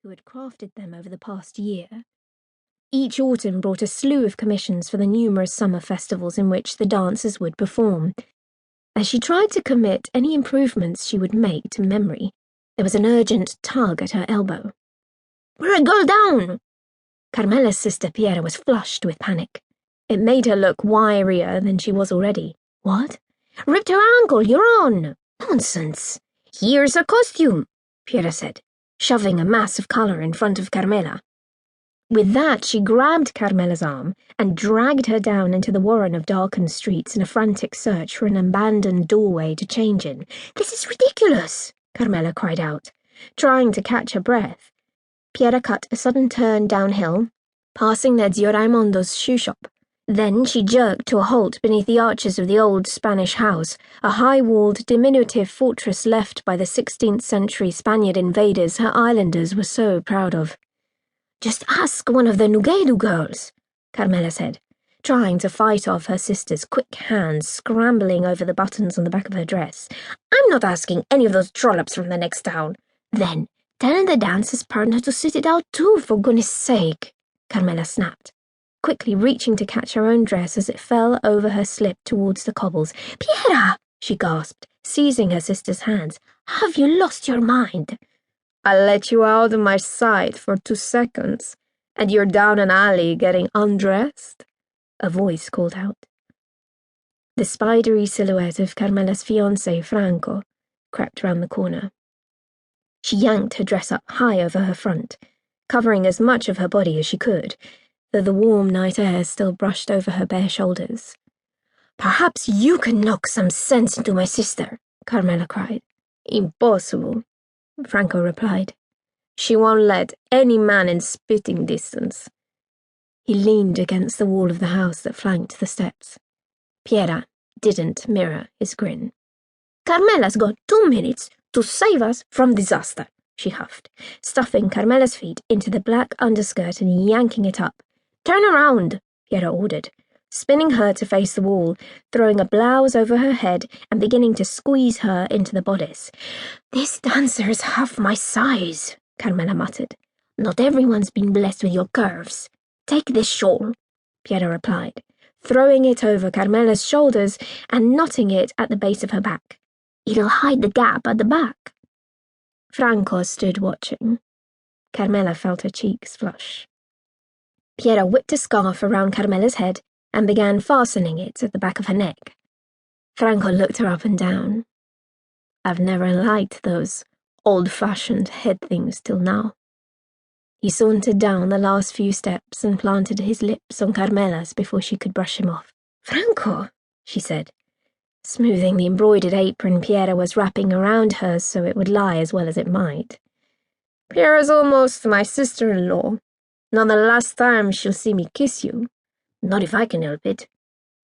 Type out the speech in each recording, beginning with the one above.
who had crafted them over the past year. Each autumn brought a slew of commissions for the numerous summer festivals in which the dancers would perform. As she tried to commit any improvements she would make to memory, there was an urgent tug at her elbow. "We're a girl down!" Carmela's sister Piera was flushed with panic. It made her look wirier than she was already. "What?" "Ripped her ankle, you're on!" "Nonsense!" "Here's her costume," Piera said, shoving a mass of colour in front of Carmela. With that, she grabbed Carmela's arm and dragged her down into the warren of darkened streets in a frantic search for an abandoned doorway to change in. "This is ridiculous!" Carmela cried out, trying to catch her breath. Piera cut a sudden turn downhill, passing their Zio Raimondo's shoe shop. Then she jerked to a halt beneath the arches of the old Spanish house, a high-walled, diminutive fortress left by the 16th century Spaniard invaders her islanders were so proud of. "Just ask one of the Nugedu girls," Carmela said, trying to fight off her sister's quick hands scrambling over the buttons on the back of her dress. "I'm not asking any of those trollops from the next town." "Then tell the dancer's partner to sit it out too, for goodness sake," Carmela snapped, quickly reaching to catch her own dress as it fell over her slip towards the cobbles. "Piera!" she gasped, seizing her sister's hands. "Have you lost your mind?" "I'll let you out of my sight for 2 seconds, and you're down an alley getting undressed," a voice called out. The spidery silhouette of Carmela's fiancé, Franco, crept round the corner. She yanked her dress up high over her front, covering as much of her body as she could, though the warm night air still brushed over her bare shoulders. "Perhaps you can knock some sense into my sister," Carmela cried. "Impossible," Franco replied. "She won't let any man in spitting distance." He leaned against the wall of the house that flanked the steps. Piera didn't mirror his grin. "Carmela's got 2 minutes to save us from disaster," she huffed, stuffing Carmela's feet into the black underskirt and yanking it up. "Turn around," Piera ordered, spinning her to face the wall, throwing a blouse over her head and beginning to squeeze her into the bodice. "This dancer is half my size," Carmela muttered. "Not everyone's been blessed with your curves. Take this shawl," Piera replied, throwing it over Carmela's shoulders and knotting it at the base of her back. "It'll hide the gap at the back." Franco stood watching. Carmela felt her cheeks flush. Piera whipped a scarf around Carmela's head and began fastening it at the back of her neck. Franco looked her up and down. "I've never liked those old-fashioned head things till now." He sauntered down the last few steps and planted his lips on Carmela's before she could brush him off. "Franco," she said, smoothing the embroidered apron Piera was wrapping around her so it would lie as well as it might. "Piera's almost my sister-in-law. Not the last time she'll see me kiss you. Not if I can help it,"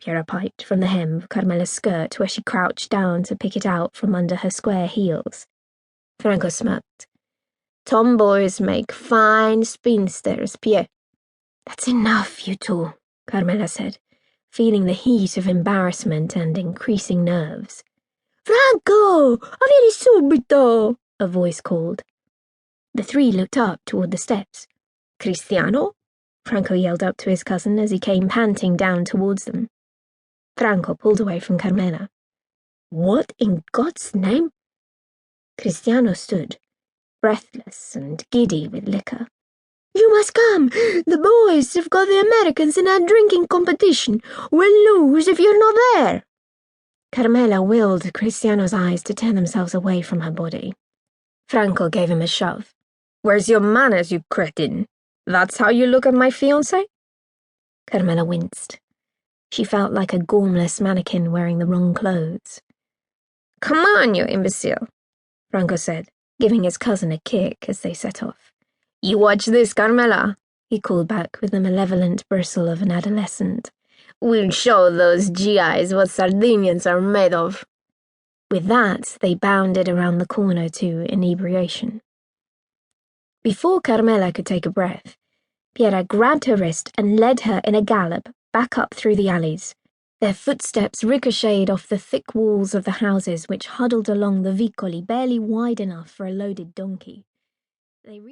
Piera piped from the hem of Carmela's skirt where she crouched down to pick it out from under her square heels. Franco smirked. "Tomboys make fine spinsters, Pierre." "That's enough, you two," Carmela said, feeling the heat of embarrassment and increasing nerves. "Franco! Vieni subito!" a voice called. The 3 looked up toward the steps. "Cristiano?" Franco yelled up to his cousin as he came panting down towards them. Franco pulled away from Carmela. "What in God's name?" Cristiano stood, breathless and giddy with liquor. "You must come! The boys have got the Americans in a drinking competition. We'll lose if you're not there." Carmela willed Cristiano's eyes to turn themselves away from her body. Franco gave him a shove. "Where's your manners, you cretin? That's how you look at my fiancé?" Carmela winced. She felt like a gormless mannequin wearing the wrong clothes. "Come on, you imbecile," Franco said, giving his cousin a kick as they set off. "You watch this, Carmela," he called back with the malevolent bristle of an adolescent. "We'll show those GIs what Sardinians are made of." With that, they bounded around the corner to inebriation. Before Carmela could take a breath, Piera grabbed her wrist and led her in a gallop back up through the alleys. Their footsteps ricocheted off the thick walls of the houses which huddled along the vicoli barely wide enough for a loaded donkey. They reached